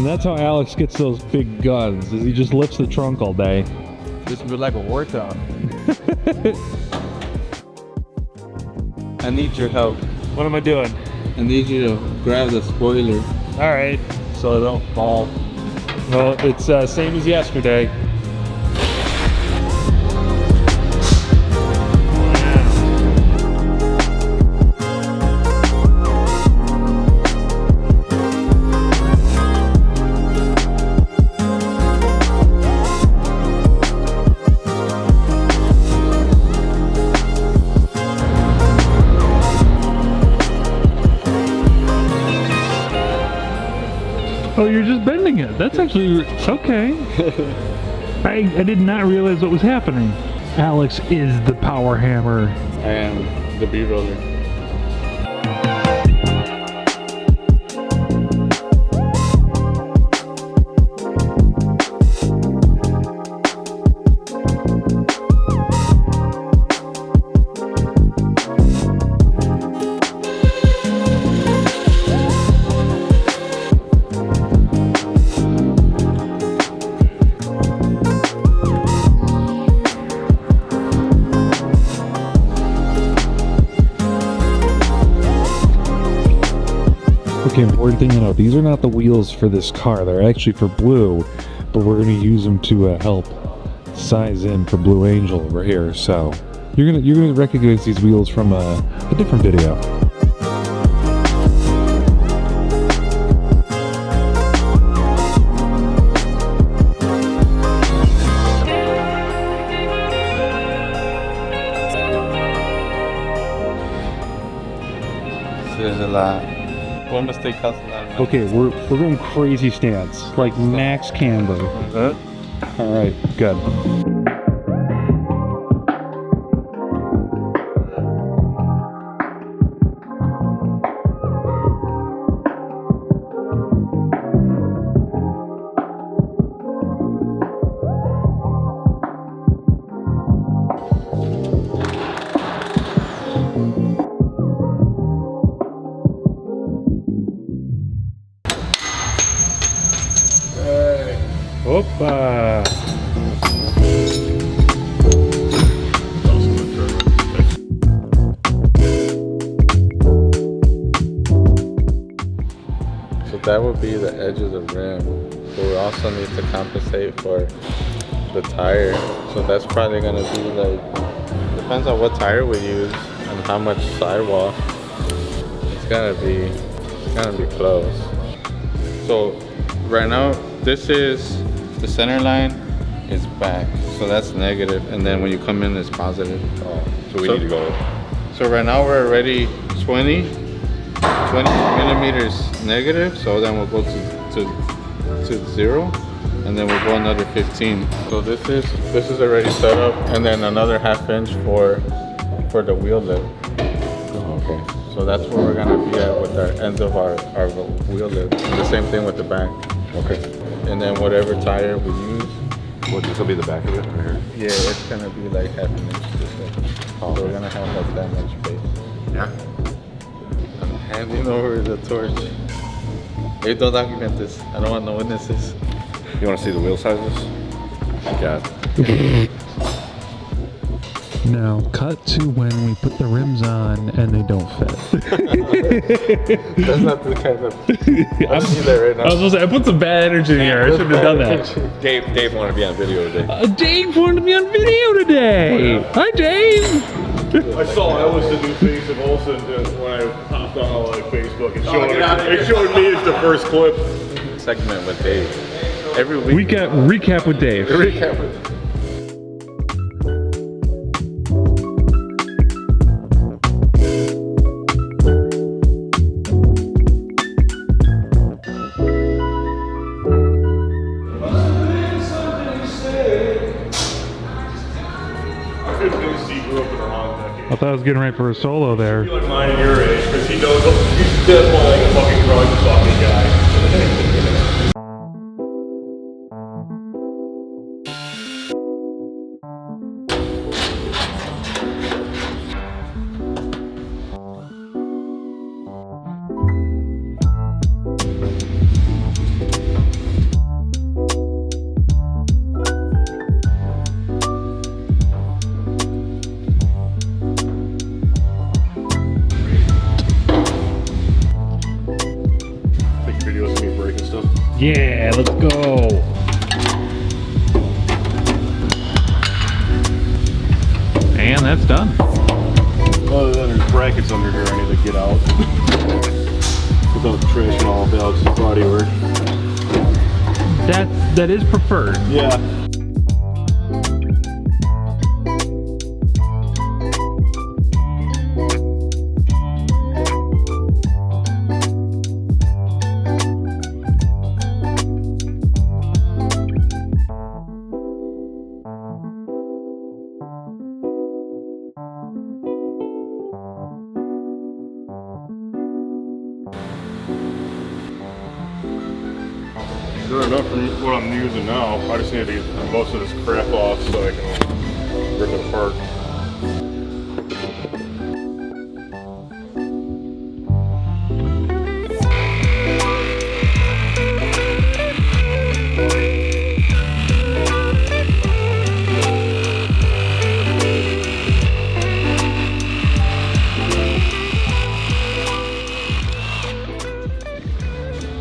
that's how Alex gets those big guns, is he just lifts the trunk all day. This would be like a workout. I need your help. What am I doing? I need you to grab the spoiler. All right, so I don't fall. Well, it's same as yesterday. Oh, you're just bending it. That's actually okay. I did not realize what was happening. Alex is the power hammer. I am the B-roller. Okay, important thing to know, these are not the wheels for this car. They're actually for Blue, but we're going to use them to help size in for Blue Angel over here. So you're gonna recognize these wheels from a different video. There's a lot. One mistake costs a lot of money. Okay, we're going crazy stance, like max camber. All right, good. Opa! So that would be the edge of the rim. But we also need to compensate for the tire. So that's probably gonna be like, depends on what tire we use and how much sidewall. It's gonna be close. So right now, this is the center line is back, so that's negative, and then when you come in, it's positive. Oh, so we need to go. So right now we're already 20 millimeters negative, so then we'll go to 0, and then we'll go another 15. So this is already set up, and then another 1/2 inch for the wheel lip. Oh, okay. So that's where we're gonna be at with our ends of our wheel lip. The same thing with the back. Okay. And then whatever tire we use. Well, this will be the back of it right here. Yeah, it's gonna be like 1/2 inch this way. Oh, So we're gonna have like that much space. Yeah. I'm handing over the torch. Hey, don't document this. I don't want no witnesses. You want to see the wheel sizes? God. Now, cut to when we put the rims on and they don't fit. That's not the kind of. I see that right now. I was supposed to say, I put some bad energy in here. I shouldn't have done that. Dave wanted to be on video today. Dave wanted to be on video today. Hi, Dave. I saw that was the new face of Olsen when I popped on like Facebook. It showed me as the first clip. Segment with Dave. Every week. Recap with Dave. Recap with Dave. I thought I was getting ready for a solo there. I feel like mine your age because he knows he's definitely like a fucking drug fucking guy. Yeah, let's go. And that's done. Other than there's brackets under here I need to get out. Without trashing all of Alex's bodywork. That is preferred. Yeah. Good enough for what I'm using now. I just need to get most of this crap off so I can rip it apart.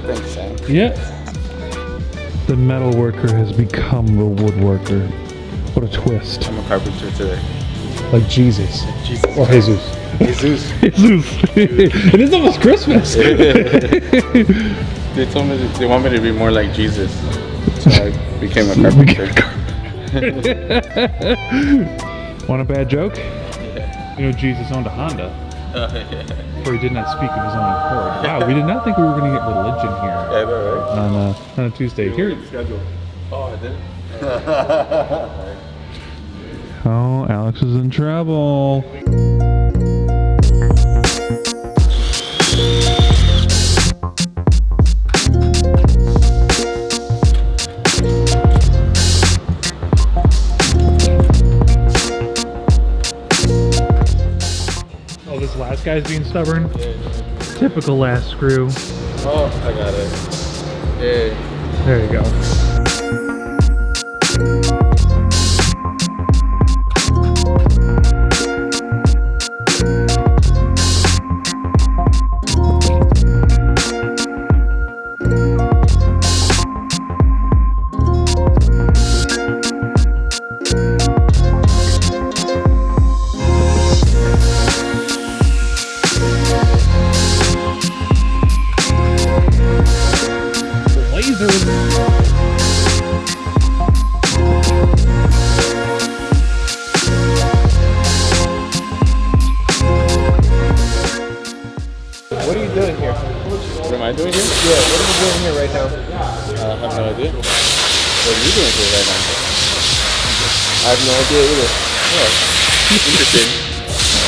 Thanks, Sam. Yeah. The metal worker has become the woodworker. What a twist. I'm a carpenter today. Like Jesus. Jesus. Or Jesus. Jesus. Jesus. It is almost Christmas. They told me they want me to be more like Jesus. So I became a carpenter. Want a bad joke? Yeah. You know, Jesus owned a Honda. Yeah. For he did not speak of his own accord. Wow, we did not think we were going to get religion here I know, right? on a Tuesday. Here. Oh, I did. Oh, Alex is in trouble. Oh, this last guy's being stubborn. Typical last screw. Oh, I got it. Yay. There you go. What are you doing here? What am I doing here? Yeah, what are you doing here right now? I have no idea. What are you doing here right now? I have no idea either. Interesting.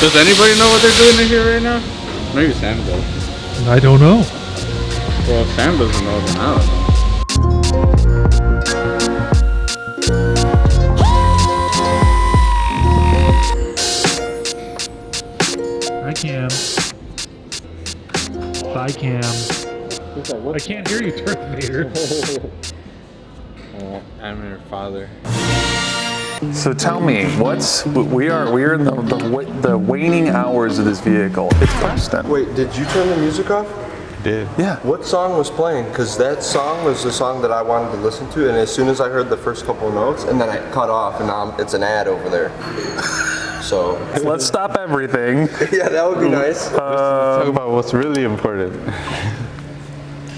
Does anybody know what they're doing in here right now? Maybe Sam does. I don't know. Well, if Sam doesn't know, then I don't know. Hi, Cam. Bye, Cam. I can't hear you, Darth Vader. I'm your father. So tell me, we're in the waning hours of this vehicle. It's Preston. Wait, did you turn the music off? Did. Yeah. What song was playing? Because that song was the song that I wanted to listen to, and as soon as I heard the first couple of notes, and then I cut off, and now it's an ad over there. So Let's stop everything. yeah, that would be nice. Talk about what's really important.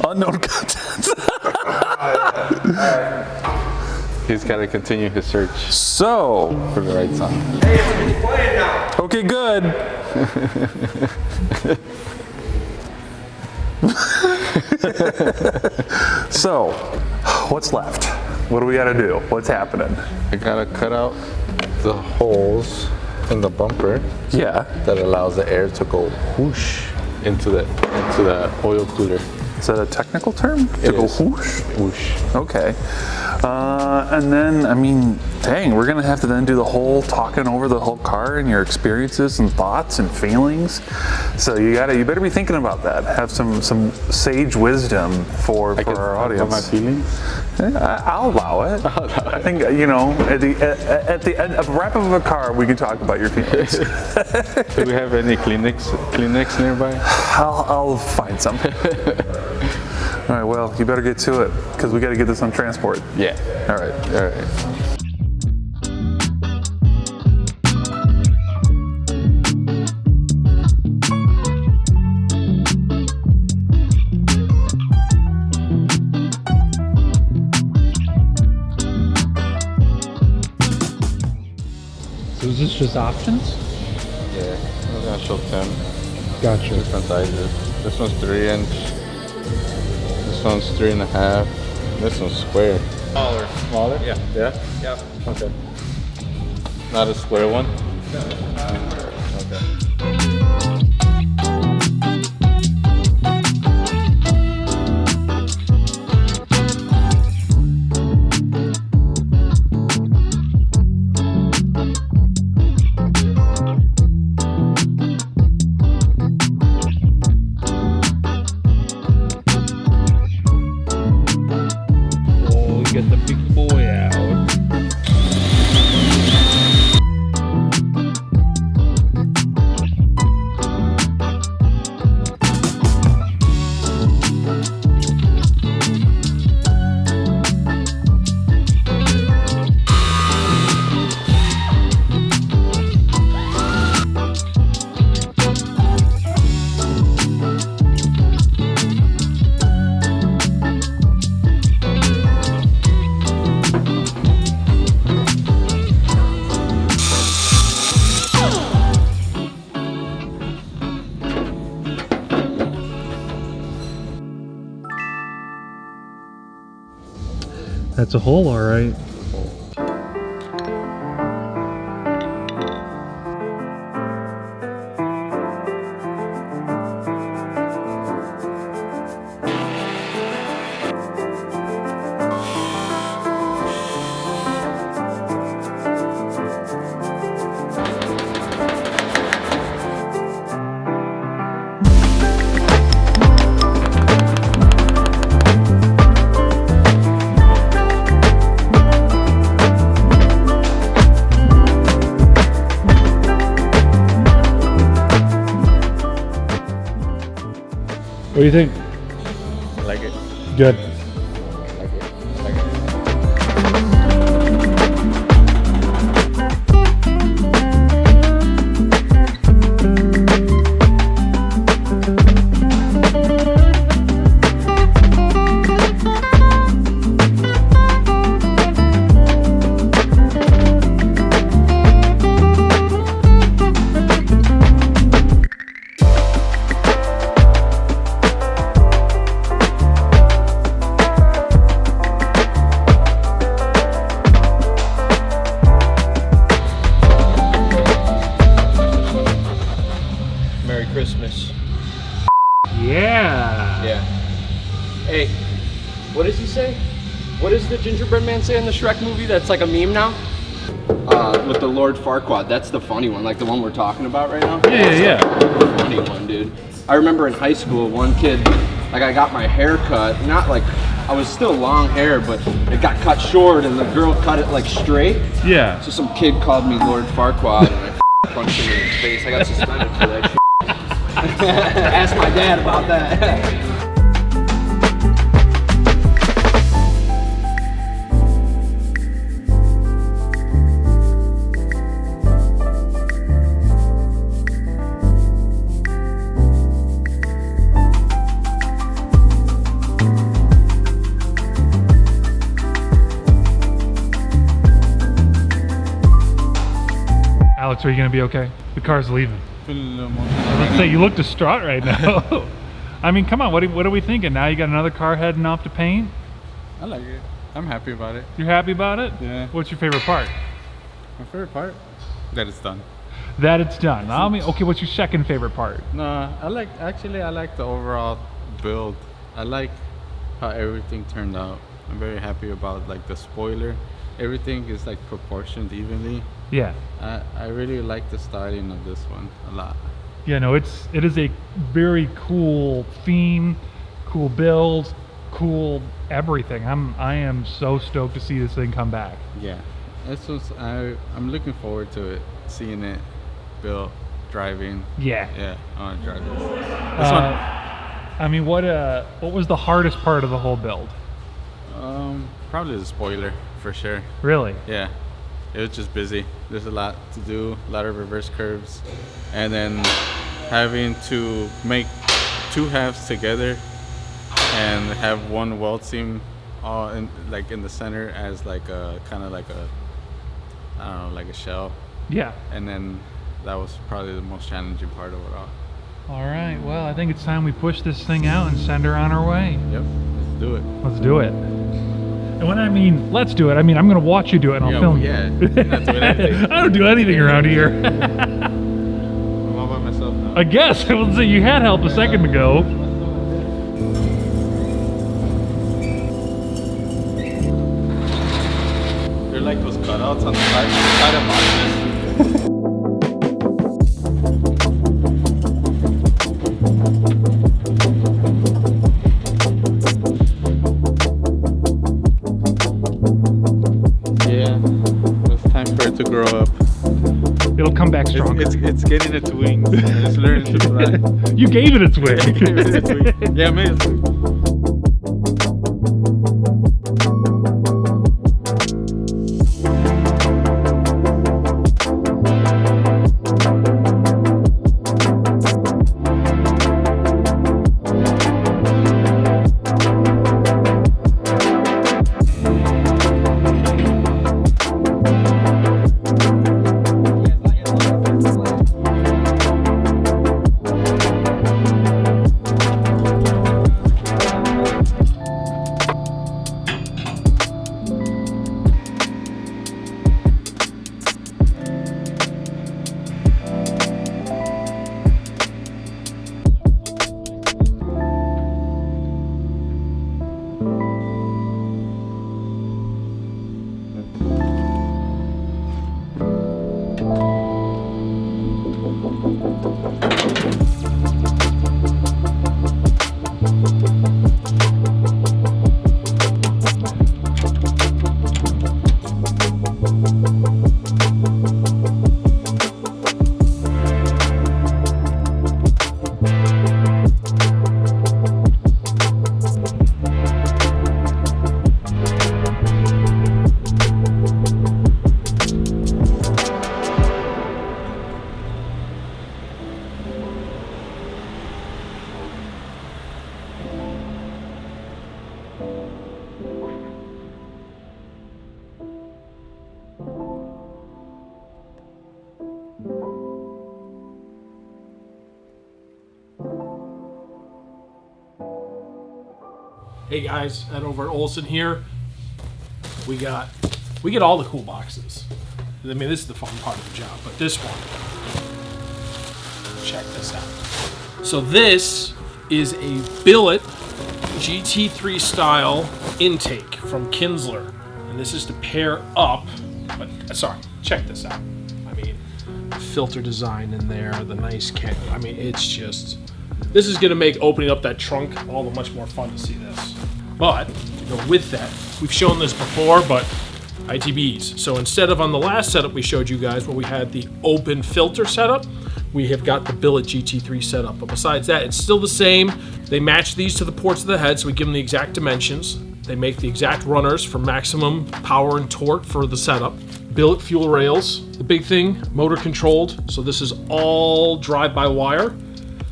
Unknown content. He's got to continue his search So, for the right song. okay, good. So, what's left? What do we got to do? What's happening? I gotta cut out the holes in the bumper Yeah. that allows the air to go whoosh into the oil cooler. Is that a technical term? To It go is. whoosh? Whoosh. Okay. And then, I mean, dang, we're gonna have to then do the whole talking over the whole car and your experiences and thoughts and feelings. So you better be thinking about that. Have some sage wisdom for I can our talk about audience. my feelings. I'll allow it. I think at the end of wrap up of a car, we can talk about your feelings. Do we have any Kleenex nearby? I'll find some. All right, well, you better get to it because we got to get this on transport. Yeah. All right. So is this just options? Yeah. I'm gonna show 10 Gotcha. different sizes. This one's 3-inch. This one's 3.5. This one's square. Smaller. Smaller? Yeah. Yeah? Yeah. Okay. Not a square one? Okay. Oh, get the big boy out. That's a hole, all right. What do you think? I like it. Good. Like it. Like it. Merry Christmas. Yeah. Yeah. Hey, what does he say? What does the gingerbread man say in the Shrek movie that's like a meme now? With the Lord Farquaad, that's the funny one, like the one we're talking about right now. Yeah. The funny one, dude. I remember in high school, one kid, like I got my hair cut, not like, I was still long hair, but it got cut short and the girl cut it like straight. Yeah. So some kid called me Lord Farquaad and I punched him in his face. I got suspended for that shit. Ask my dad about that. Alex, are you gonna be okay? The car's leaving. Let's say you look distraught right now. I mean, come on, what are we thinking? Now you got another car heading off to paint? I like it. I'm happy about it. You're happy about it? Yeah. What's your favorite part? My favorite part? That it's done. That it's done. I mean, okay, what's your second favorite part? No, I like the overall build. I like how everything turned out. I'm very happy about like the spoiler. Everything is like proportioned evenly. Yeah. I really like the styling of this one a lot. Yeah, no, it is a very cool theme, cool build, cool everything. I am so stoked to see this thing come back. Yeah, I'm looking forward to it, seeing it built, driving. Yeah. Yeah, I want to drive this. This one. I mean, what was the hardest part of the whole build? Probably the spoiler for sure. Really? Yeah, it was just busy. There's a lot to do, a lot of reverse curves, and then having to make two halves together and have one weld seam all in the center as like a kind of like a, I don't know, like a shell. Yeah. And then that was probably the most challenging part of it all. All right. Well, I think it's time we push this thing out and send her on her way. Yep. Let's do it. Let's do it. And when I mean let's do it, I mean I'm gonna watch you do it and I'll film you. Yeah. You're not doing anything. I don't do anything around here. I'm all by myself now. I guess. Let's say you had help a second ago. They're like those cutouts on the side of boxes. To grow up. It'll come back stronger. It's getting its wings. It's learning to fly. You gave it its wing. Yeah, I made it. Hey guys, Ed over at Olsen here. We get all the cool boxes. I mean, this is the fun part of the job, but this one, check this out. So this is a billet GT3 style intake from Kinsler, and this is to pair up. But sorry, check this out. I mean, the filter design in there, the nice can. I mean, it's just. This is gonna make opening up that trunk all the much more fun to see this. But to go with that, we've shown this before, but ITBs. So instead of on the last setup we showed you guys where we had the open filter setup, we have got the billet GT3 setup. But besides that, it's still the same. They match these to the ports of the head, so we give them the exact dimensions. They make the exact runners for maximum power and torque for the setup. Billet fuel rails, the big thing, motor controlled. So this is all drive-by-wire.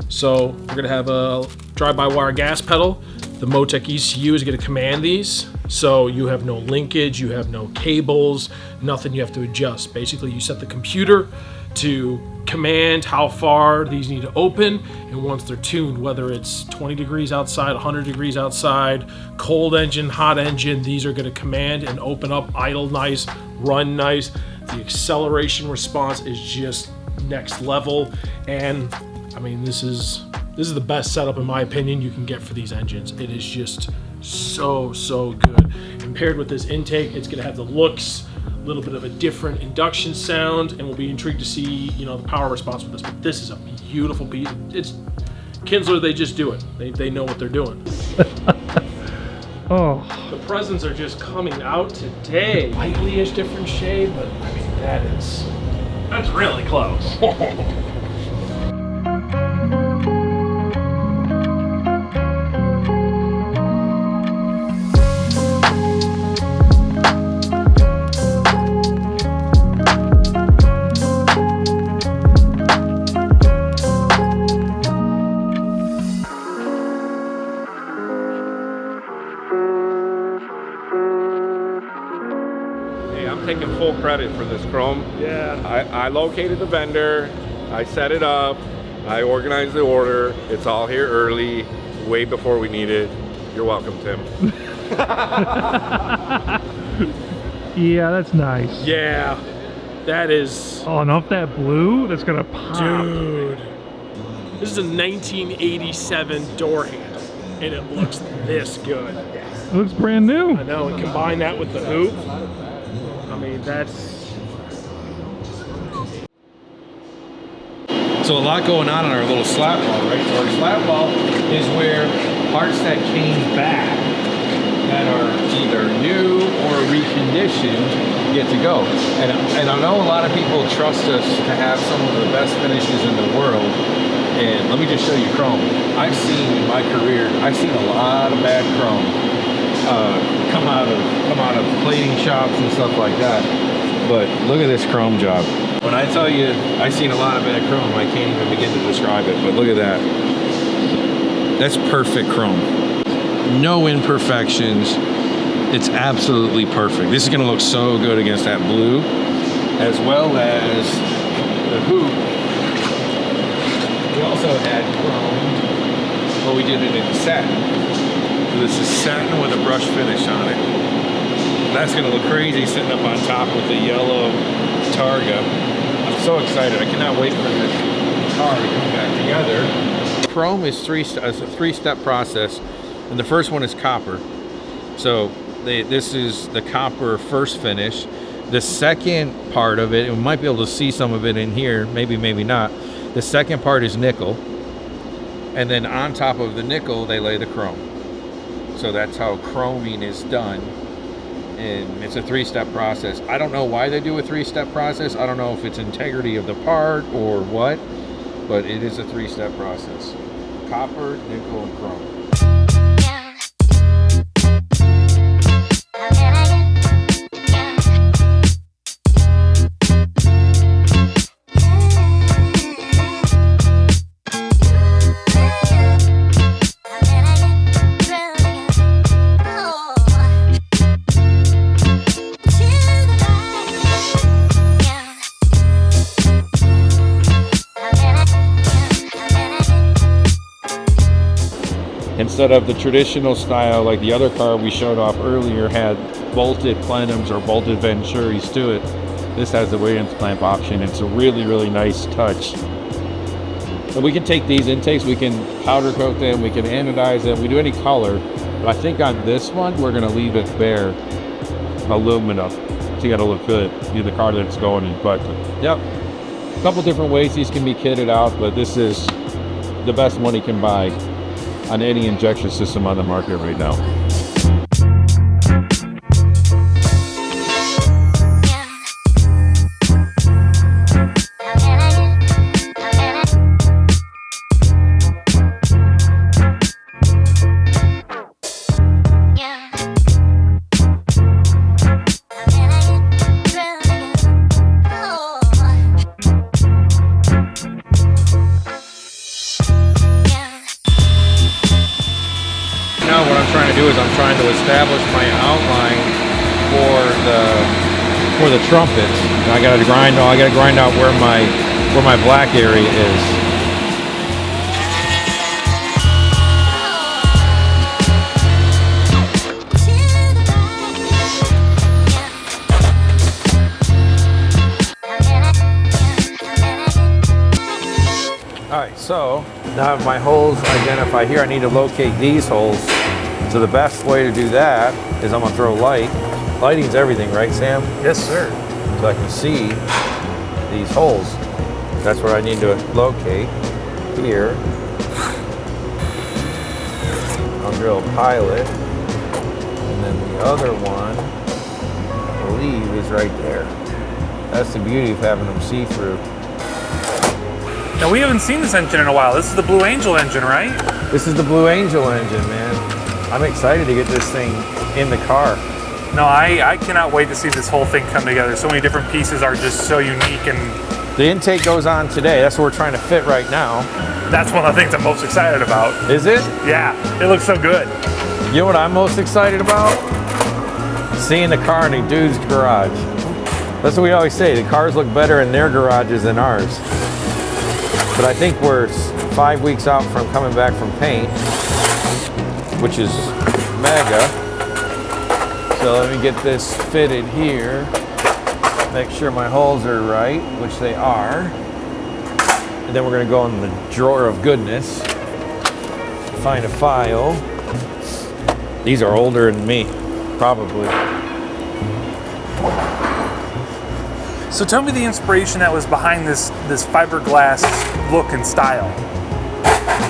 So we're gonna have a drive-by-wire gas pedal. The Motec ECU is gonna command these. So you have no linkage, you have no cables, nothing you have to adjust. Basically, you set the computer to command how far these need to open, and once they're tuned, whether it's 20 degrees outside, 100 degrees outside, cold engine, hot engine, these are gonna command and open up, idle nice, run nice. The acceleration response is just next level, and I mean, this is the best setup in my opinion you can get for these engines. It is just so good. And paired with this intake, it's gonna have the looks, a little bit of a different induction sound, and we'll be intrigued to see, you know, the power response with this. But this is a beautiful piece. It's Kinsler, they just do it. They know what they're doing. Oh. The presents are just coming out today. Slightly-ish different shade, but I mean, that's really close. credit for this chrome. Yeah. I located the vendor, I set it up, I organized the order. It's all here early, way before we need it. You're welcome, Tim. Yeah, that's nice. Yeah, that is, Oh, and off that blue, that's gonna pop. dude. This is a 1987 door handle, and it looks this good. It looks brand new. I know, and combine that with the hoop. I mean, that's. So a lot going on our little slat wall, right? So our slat wall is where parts that came back that are either new or reconditioned get to go. And I know a lot of people trust us to have some of the best finishes in the world. And let me just show you chrome. I've seen in my career, I've seen a lot of bad chrome come out of plating shops and stuff like that. But look at this chrome job. When I tell you I've seen a lot of bad chrome, I can't even begin to describe it, but look at that. That's perfect chrome. No imperfections. It's absolutely perfect. This is gonna look so good against that blue, as well as the hoop. We also had chrome, but we did it in satin. So this is satin with a brush finish on it. That's gonna look crazy sitting up on top with the yellow Targa. I'm so excited. I cannot wait for this car to come back together. Chrome is a three-step process, and the first one is copper. So this is the copper first finish. The second part of it, and we might be able to see some of it in here, maybe not. The second part is nickel, and then on top of the nickel, they lay the chrome. So that's how chroming is done. And it's a three-step process. I don't know why they do a three-step process. I don't know if it's integrity of the part or what, but it is a three-step process. Copper, nickel, and chrome. Instead of the traditional style, like the other car we showed off earlier had bolted plenums or bolted venturis to it, this has the Williams clamp option. It's a really, really nice touch. So we can take these intakes, we can powder coat them, we can anodize them, we do any color. But I think on this one, we're gonna leave it bare aluminum. So you gotta look good, be the car that it's going in. But yep, a couple different ways these can be kitted out, but this is the best money can buy on any injection system on the market right now. I'm trying to establish my outline for the trumpets. I gotta grind out where my black area is. Alright, so now I have my holes identified here. I need to locate these holes. So the best way to do that is I'm gonna throw light. Lighting's everything, right, Sam? Yes, sir. So I can see these holes. That's where I need to locate here. I'll drill a pilot. And then the other one, I believe, is right there. That's the beauty of having them see-through. Now, we haven't seen this engine in a while. This is the Blue Angel engine, right? This is the Blue Angel engine, man. I'm excited to get this thing in the car. No, I cannot wait to see this whole thing come together. So many different pieces are just so unique, and the intake goes on today. That's what we're trying to fit right now. That's one of the things I'm most excited about. Is it? Yeah, it looks so good. You know what I'm most excited about? Seeing the car in a dude's garage. That's what we always say. The cars look better in their garages than ours. But I think we're 5 weeks out from coming back from paint, which is mega. So let me get this fitted here. Make sure my holes are right, which they are. And then we're gonna go in the drawer of goodness, find a file. These are older than me, probably. So tell me the inspiration that was behind this fiberglass look and style.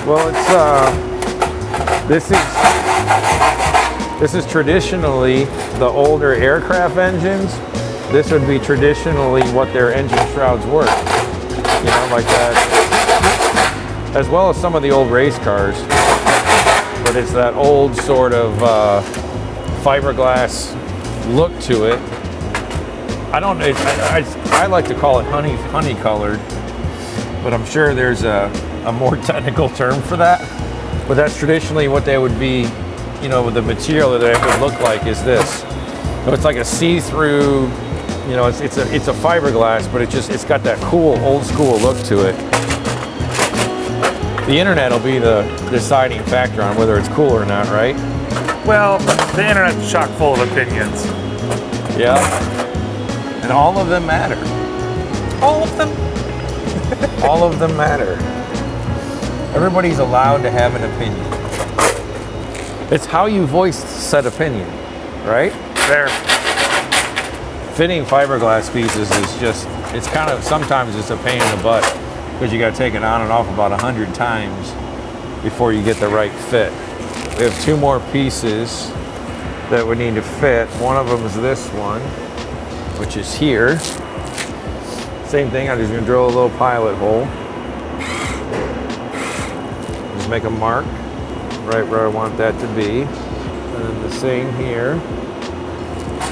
Well, this is traditionally the older aircraft engines. This would be traditionally what their engine shrouds were. You know, like that. As well as some of the old race cars. But it's that old sort of fiberglass look to it. I like to call it honey colored, but I'm sure there's a more technical term for that. But that's traditionally what they would be, you know, the material that it would look like is this. So it's like a see-through, you know, it's a fiberglass, but it's got that cool old school look to it. The internet will be the deciding factor on whether it's cool or not, right? Well, the internet's chock full of opinions. Yeah. And all of them matter. All of them? All of them matter. Everybody's allowed to have an opinion. It's how you voice said opinion, right? There. Fitting fiberglass pieces is just, it's kind of, sometimes it's a pain in the butt because you got to take it on and off about 100 times before you get the right fit. We have 2 more pieces that we need to fit. One of them is this one, which is here. Same thing, I'm just gonna drill a little pilot hole. Just make a mark right where I want that to be. And then the same here.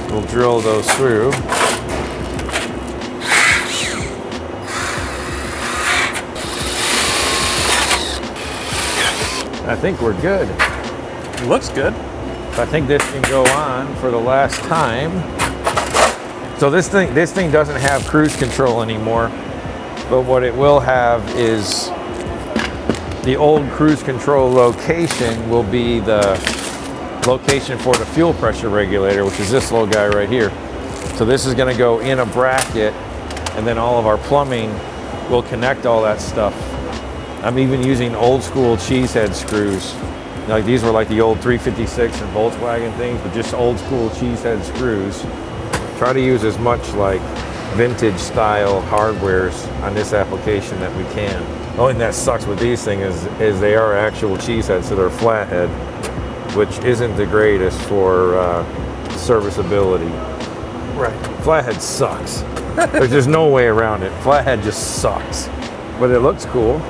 We'll drill those through. I think we're good. It looks good. I think this can go on for the last time. So this thing doesn't have cruise control anymore, but what it will have is the old cruise control location will be the location for the fuel pressure regulator, which is this little guy right here. So this is going to go in a bracket, and then all of our plumbing will connect all that stuff. I'm even using old school cheesehead screws. Like these were like the old 356 and Volkswagen things, but just old school cheesehead screws. Try to use as much like vintage style hardwares on this application that we can. The only thing that sucks with these things is they are actual cheeseheads, so they're flathead, which isn't the greatest for serviceability. Right. Flathead sucks. There's just no way around it. Flathead just sucks, but it looks cool.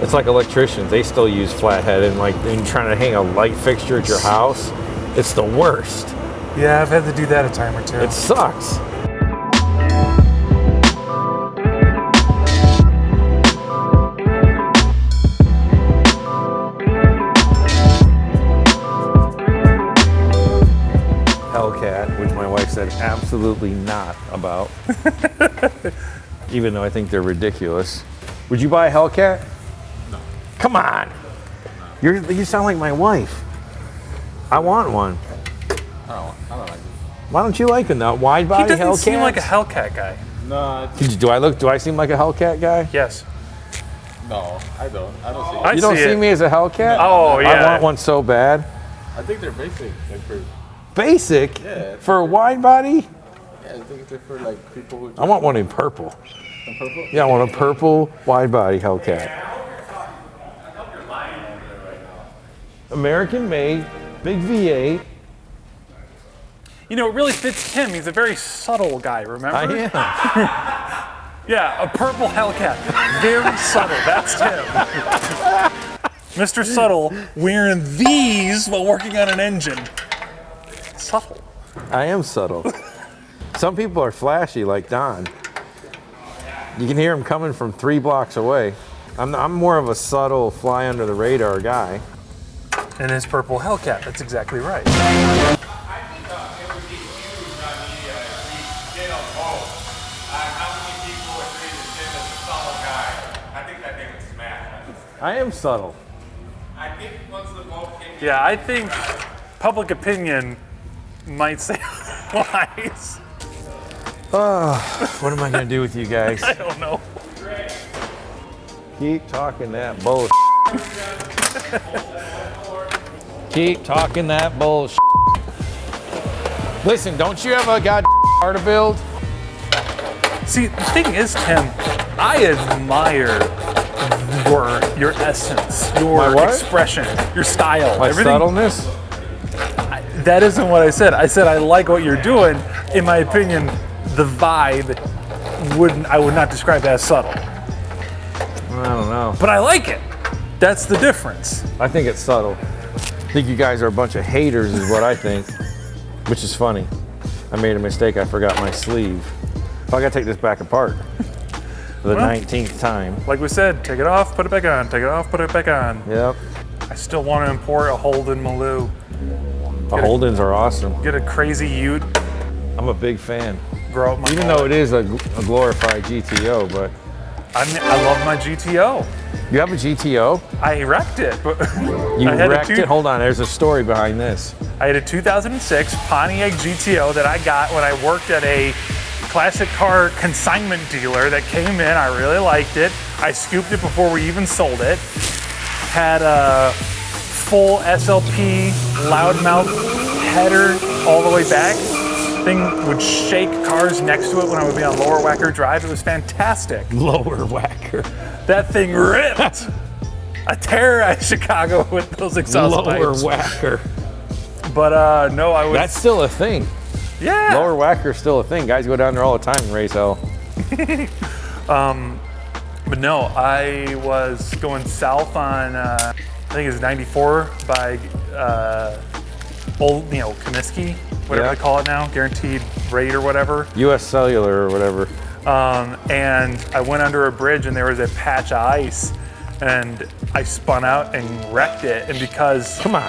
It's like electricians, they still use flathead and like in trying to hang a light fixture at your house. It's the worst. Yeah, I've had to do that a time or two. It sucks. Hellcat, which my wife said absolutely not about. Even though I think they're ridiculous. Would you buy a Hellcat? No. Come on. You sound like my wife. I want one. I don't like it. Why don't you like them? That wide body He doesn't Hellcat? seem like a Hellcat guy. No, Do I seem like a Hellcat guy? Yes. no, I don't. I don't see it. I You don't see see it. me as a Hellcat? Oh, yeah. I want one so bad. I think they're basic. Like for, Basic? Yeah. For a wide body? yeah, I think they're for like people who. I want one in purple. purple. Yeah, I want a purple wide body Hellcat. American made, big V8. You know, it really fits Tim. He's a very subtle guy, remember? I am. Yeah, a purple Hellcat. Very subtle. That's Tim. Mr. Subtle wearing these while working on an engine. Subtle. I am subtle. Some people are flashy like Don. You can hear him coming from 3 blocks away. I'm more of a subtle, fly under the radar guy. And his purple Hellcat. That's exactly right. I am subtle. I think once the vote came. Yeah, I think public opinion might say otherwise. What am I gonna do with you guys? I don't know. Keep talking that bullshit. Keep talking that bullshit. Listen, don't you have a goddamn car to build? See, the thing is, Tim, I admire your essence, your My what? expression, your style, My everything. subtleness? That isn't what I said. I said I like what you're doing. In my opinion, the vibe I would not describe as subtle. I don't know. But I like it. That's the difference. I think it's subtle. I think you guys are a bunch of haters is what I think, which is funny. I made a mistake. I forgot my sleeve. I gotta take this back apart for the 19th time. Like we said, take it off, put it back on, take it off, put it back on. Yep. I still want to import a Holden Maloo. The Holdens are awesome. Get a crazy Ute. I'm a big fan. Grow up my Even though it is a glorified GTO, but I love my GTO. you have a GTO? I wrecked it, but You I had wrecked it? Hold on, there's a story behind this. I had a 2006 Pontiac GTO that I got when I worked at a classic car consignment dealer that came in. I really liked it. I scooped it before we even sold it. Had a full SLP loudmouth header all the way back. Thing would shake cars next to it when I would be on Lower Wacker Drive. It was fantastic. Lower Wacker. That thing ripped. I terrorized Chicago with those exhaust Lower pipes. Wacker. But no, I was. That's still a thing. Yeah. Lower Wacker's still a thing. Guys go down there all the time and raise hell. But no, I was going south on, I think it was 94 by old, Comiskey, whatever Yeah. they call it now, guaranteed rate or whatever. US Cellular or whatever. And I went under a bridge and there was a patch of ice and I spun out and wrecked it. And because Come on.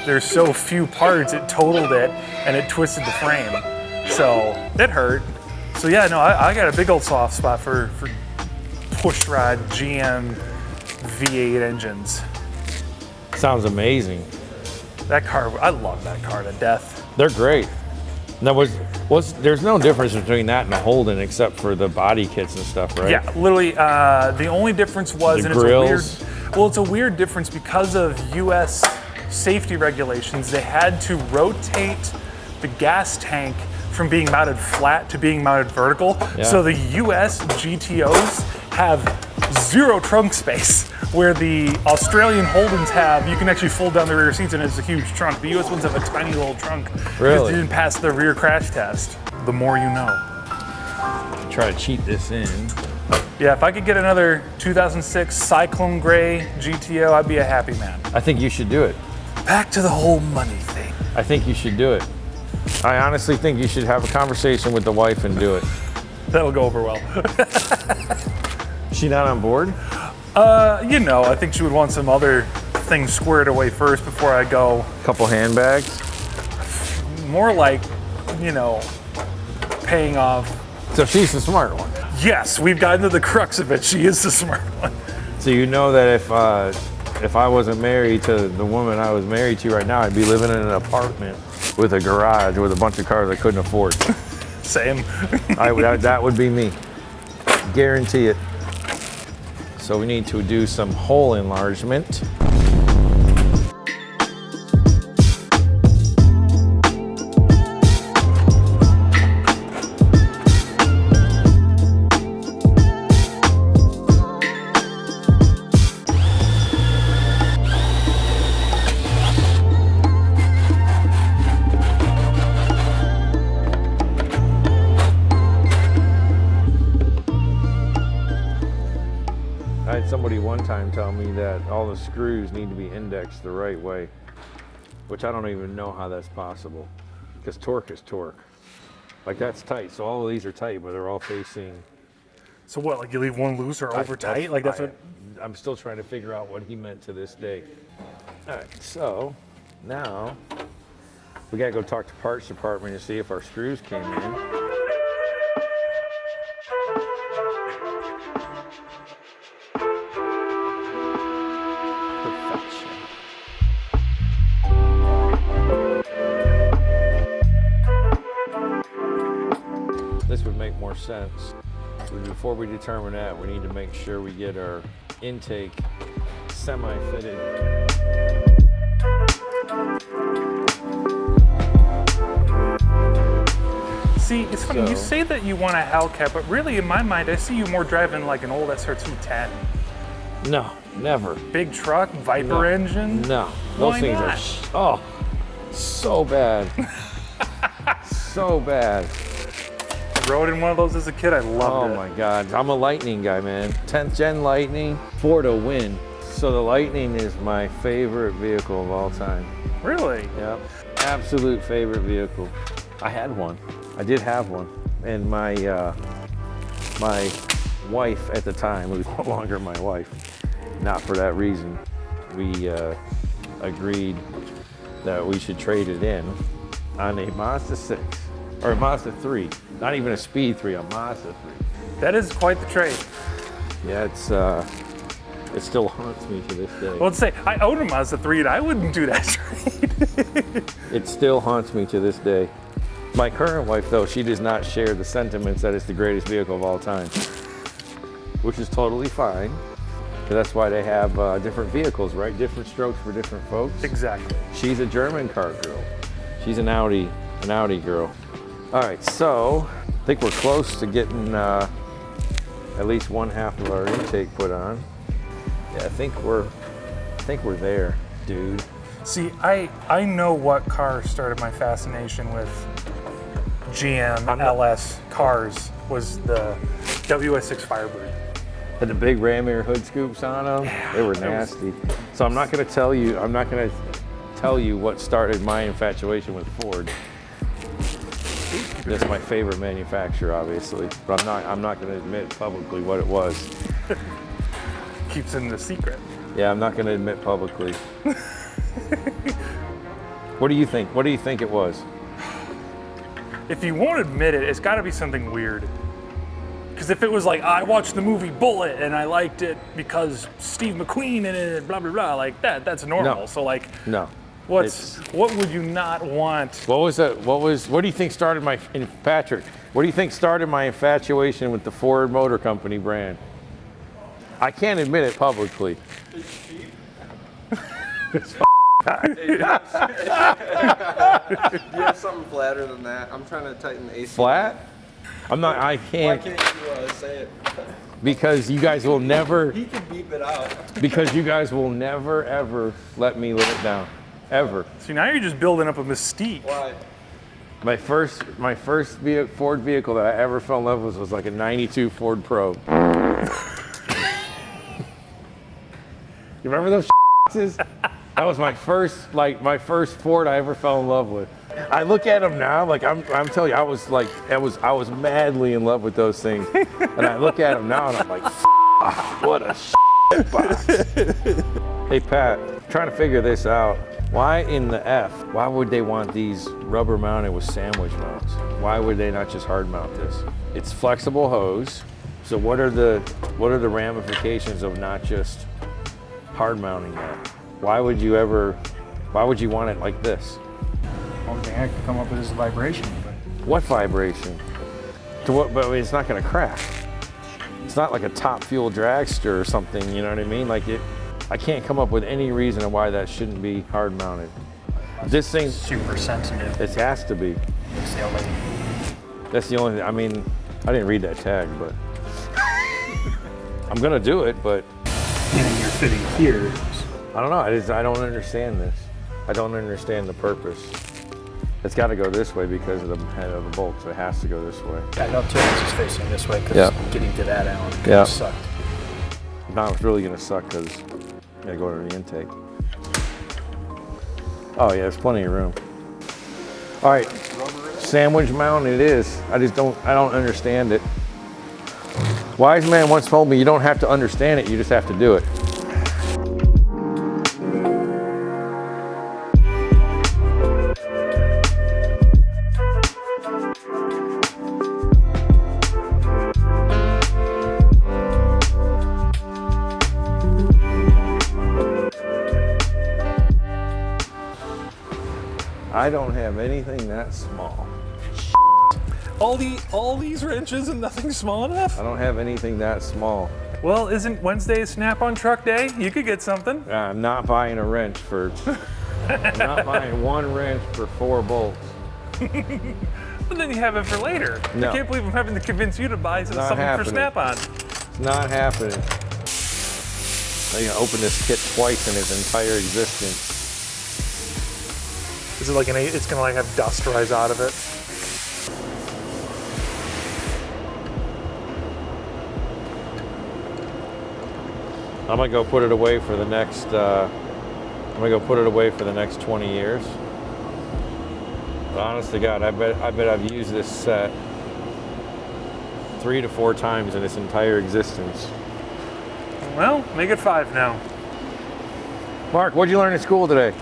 there's so few parts, it totaled it and it twisted the frame. So it hurt. So yeah, no, I got a big old soft spot for pushrod GM V8 engines. Sounds amazing. That car, I love that car to death. They're great. Now there's no difference between that and a Holden except for the body kits and stuff, right? Yeah, literally, the only difference was, The and grills. it's a weird difference because of US safety regulations. They had to rotate the gas tank from being mounted flat to being mounted vertical. Yeah. So the US GTOs have zero trunk space, where the Australian Holdens have, you can actually fold down the rear seats and it's a huge trunk. The US ones have a tiny little trunk. Really? Because they didn't pass the rear crash test. The more you know. Try to cheat this in. Yeah, if I could get another 2006 Cyclone Gray GTO, I'd be a happy man. I think you should do it. Back to the whole money thing. I think you should do it. I honestly think you should have a conversation with the wife and do it. That'll go over well. She not on board? I think she would want some other things squared away first before I go. Couple handbags? More like, paying off. So she's the smart one. Yes, we've gotten to the crux of it. She is the smart one. So you know that if I wasn't married to the woman I was married to right now, I'd be living in an apartment with a garage with a bunch of cars I couldn't afford. Same. That would be me. Guarantee it. So we need to do some hole enlargement. I had somebody one time tell me that all the screws need to be indexed the right way, which I don't even know how that's possible, because torque is torque. Like that's tight, so all of these are tight, but they're all facing. So what, like you leave one loose or over tight? Like that's what? I'm still trying to figure out what he meant to this day. All right, so now we gotta go talk to parts department and see if our screws came in. sense. But before we determine that, we need to make sure we get our intake semi-fitted. See, it's funny, you say that you want a Hellcat, but really in my mind, I see you more driving like an old SR210. No, never. Big truck, Viper engine? No, those Why things not? are, so bad. So bad. I rode in one of those as a kid, I loved it. Oh my God, I'm a Lightning guy, man. 10th gen Lightning for the win. So the Lightning is my favorite vehicle of all time. Really? Yep, absolute favorite vehicle. I had one, I did have one. And my wife at the time, who's no longer my wife, not for that reason, we agreed that we should trade it in on a Mazda 6, or a Mazda 3, not even a Speed 3, a Mazda 3. That is quite the trade. Yeah, it still haunts me to this day. Well, let's say, I own a Mazda 3 and I wouldn't do that trade. It still haunts me to this day. My current wife, though, she does not share the sentiments that it's the greatest vehicle of all time, which is totally fine. That's why they have different vehicles, right? Different strokes for different folks. Exactly. She's a German car girl. She's an Audi girl. All right, so I think we're close to getting at least one half of our intake put on. Yeah, I think we're there, dude. See, I know what car started my fascination with GM LS cars was the WS6 Firebird. Had the big ram air hood scoops on them. Yeah, they were nasty. So I'm not going to tell you what started my infatuation with Ford. That's my favorite manufacturer, obviously, but I'm not going to admit publicly what it was. Keeps it a secret. Yeah, I'm not going to admit publicly. What do you think? What do you think it was? If you won't admit it, it's got to be something weird. Because if it was like, I watched the movie Bullet and I liked it because Steve McQueen in it, blah, blah, blah, like that's normal. No. So like, No. what would you not want? What do you think started what do you think started my infatuation with the Ford Motor Company brand? I can't admit it publicly. Do you have something flatter than that? I'm trying to tighten the AC. Flat? I can't. Why can't you say it? Because you guys will never. He can beep it out. Because you guys will never ever let me live it down, ever. See, now you're just building up a mystique. Why? My first Ford vehicle that I ever fell in love with was like a '92 Ford Probe. You remember those shits? That was my first Ford I ever fell in love with. I look at them now, like I'm telling you, I was madly in love with those things. And I look at them now and I'm like, what a shit box. Hey Pat, trying to figure this out. Why in the F? Why would they want these rubber mounted with sandwich mounts? Why would they not just hard mount this? It's flexible hose. So what are the ramifications of not just hard mounting that? Why would you want it like this? Only thing I can come up with is vibration. But What vibration? To what? But I mean, it's not going to crack. It's not like a top fuel dragster or something. You know what I mean? Like it. I can't come up with any reason why that shouldn't be hard mounted. This thing. super sensitive. It has to be. It's the only. That's the only thing. I mean, I didn't read that tag, but I'm gonna do it. But And you're fitting here. I don't know. I don't understand this. I don't understand the purpose. It's got to go this way because of the head of the bolt, so it has to go this way. I know Terrence is facing this way because getting to that Allen kind of sucked. Now it's really gonna suck because I gotta go to the intake. Oh yeah, there's plenty of room. All right, sandwich mount it is. I don't understand it. Wise man once told me you don't have to understand it, you just have to do it. I don't have anything that small. All these wrenches and nothing small enough? I don't have anything that small. Well, isn't Wednesday Snap-on Truck Day? You could get something. I'm not buying a wrench for. I'm not buying one wrench for 4 bolts. But then you have it for later. No. I can't believe I'm having to convince you to buy something happening. for Snap-on. It's not happening. I'm gonna open this kit twice in its entire existence. Is it like it's gonna like have dust rise out of it? I'm gonna go put it away for the next. I'm gonna go put it away for the next 20 years. But honest to God, I bet I've used this set 3 to 4 times in its entire existence. Well, make it 5 now. Mark, what'd you learn in school today?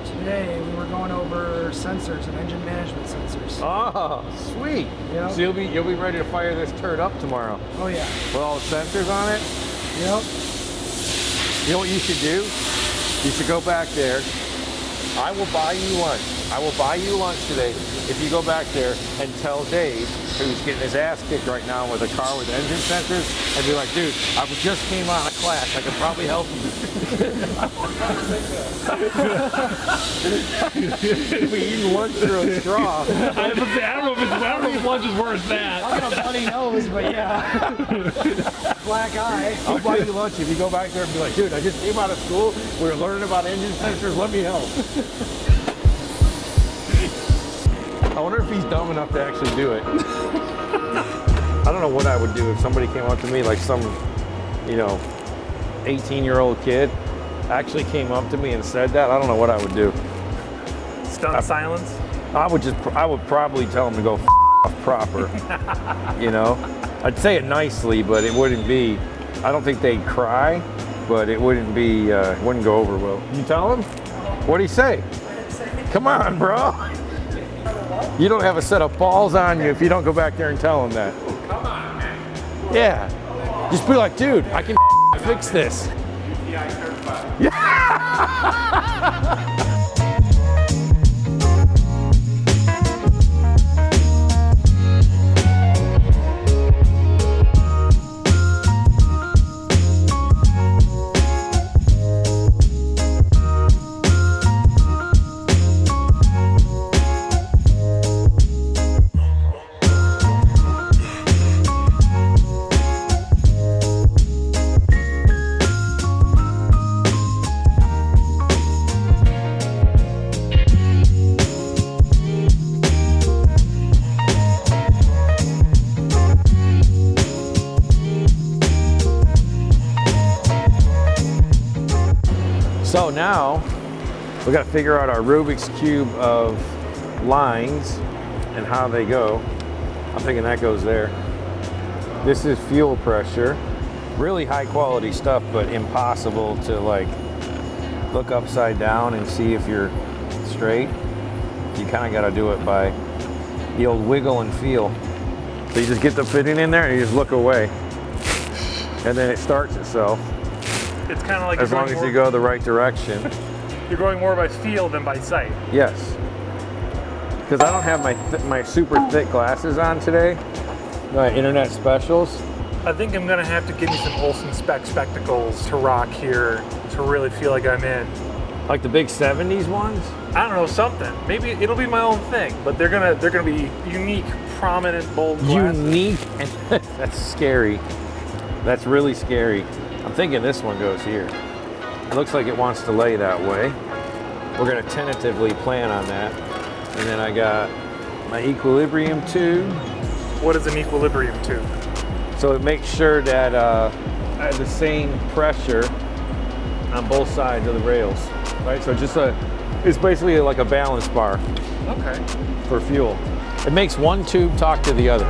Today we were going over sensors and engine management sensors. Oh, sweet. Yep. So you'll be ready to fire this turd up tomorrow. Oh yeah. With all the sensors on it? Yep. You know what you should do? You should go back there. I will buy you lunch. I will buy you lunch today if you go back there and tell Dave, who's getting his ass kicked right now with a car with engine sensors, and be like, dude, I just came out of class. I could probably help you. Be eating lunch through a straw. I don't know if lunch is worth that. I got a funny nose, but yeah. Black eye. I'll buy you lunch if you go back there and be like, dude, I just came out of school. We were learning about engine sensors. Let me help. I wonder if he's dumb enough to actually do it. I don't know what I would do if somebody came up to me, like some, 18-year-old kid actually came up to me and said that. I don't know what I would do. Stunned silence? I would probably tell him to go off proper. I'd say it nicely, but it wouldn't be, I don't think they'd cry, but it wouldn't be, wouldn't go over well. You tell him? What'd he say? Come on, bro. You don't have a set of balls on you if you don't go back there and tell him that. Come on, man. Yeah. Just be like, dude, I can fix this. Yeah. So now we got to figure out our Rubik's Cube of lines and how they go. I'm thinking that goes there. This is fuel pressure. Really high quality stuff, but impossible to like look upside down and see if you're straight. You kind of got to do it by the old wiggle and feel. So you just get the fitting in there and you just look away. And then it starts itself. It's kind of like as long as you go the right direction. You're going more by feel than by sight. Yes. Because I don't have my super thick glasses on today. My internet specials. I think I'm gonna have to give me some Olsen spectacles to rock here to really feel like I'm in. Like the big 70s ones? I don't know, something. Maybe it'll be my own thing, but they're gonna be unique, prominent, bold glasses. Unique, and that's scary. That's really scary. I'm thinking this one goes here. It looks like it wants to lay that way. We're gonna tentatively plan on that. And then I got my equilibrium tube. What is an equilibrium tube? So it makes sure that I have the same pressure on both sides of the rails, right? So it's basically like a balance bar. Okay. For fuel. It makes one tube talk to the other.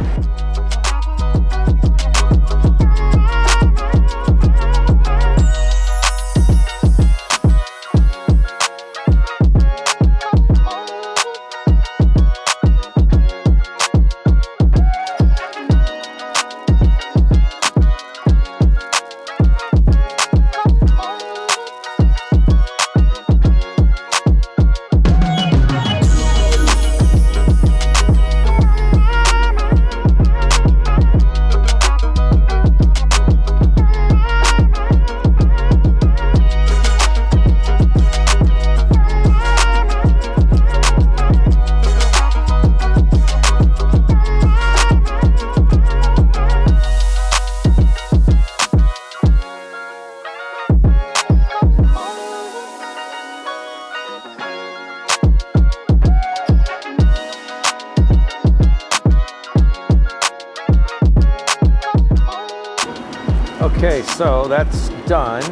So that's done.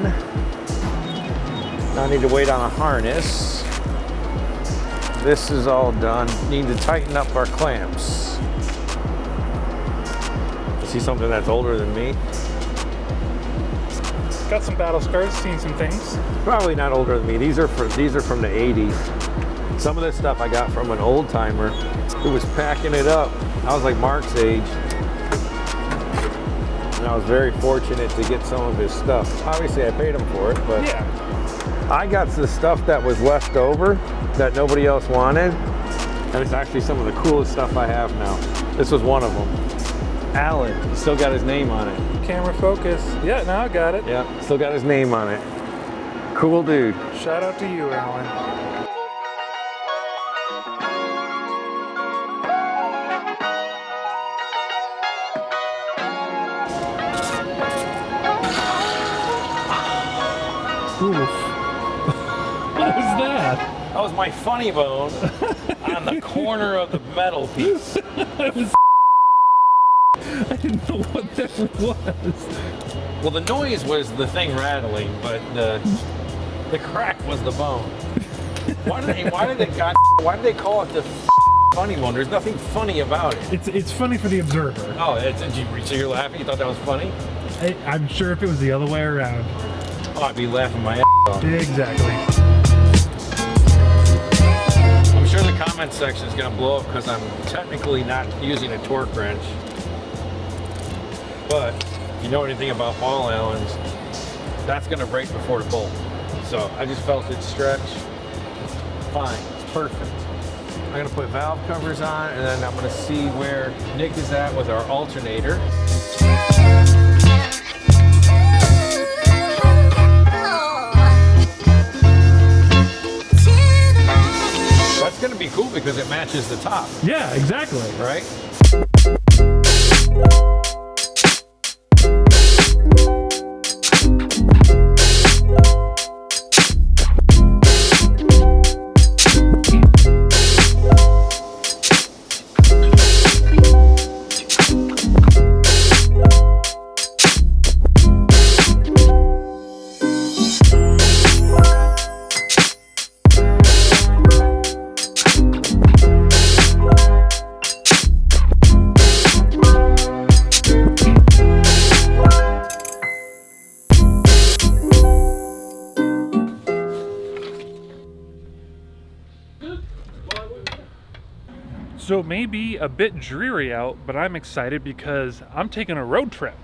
Now I need to wait on a harness. This is all done. Need to tighten up our clamps. See something that's older than me? Got some battle scars, seen some things. Probably not older than me. These are from the 80s. Some of this stuff I got from an old timer who was packing it up. I was like Mark's age. And I was very fortunate to get some of his stuff. Obviously I paid him for it, but Yeah. I got the stuff that was left over that nobody else wanted. And it's actually some of the coolest stuff I have now. This was one of them. Alan, he still got his name on it. Camera focus. Yeah, now I got it. Yeah, still got his name on it. Cool dude. Shout out to you, Alan. What was that? That was my funny bone on the corner of the metal piece. I didn't know what that was. Well, the noise was the thing rattling, but the crack was the bone. Why did they call it the funny bone? There's nothing funny about it. It's funny for the observer. Oh, so you're laughing? You thought that was funny? I'm sure if it was the other way around. Oh, I'd be laughing my ass off. Exactly. I'm sure the comment section is gonna blow up because I'm technically not using a torque wrench. But if you know anything about ball Allens, that's gonna break before the bolt. So I just felt it stretch. Fine, it's perfect. I'm gonna put valve covers on, and then I'm gonna see where Nick is at with our alternator. That's gonna be cool because it matches the top. Yeah, exactly. Right? So it may be a bit dreary out, but I'm excited because I'm taking a road trip.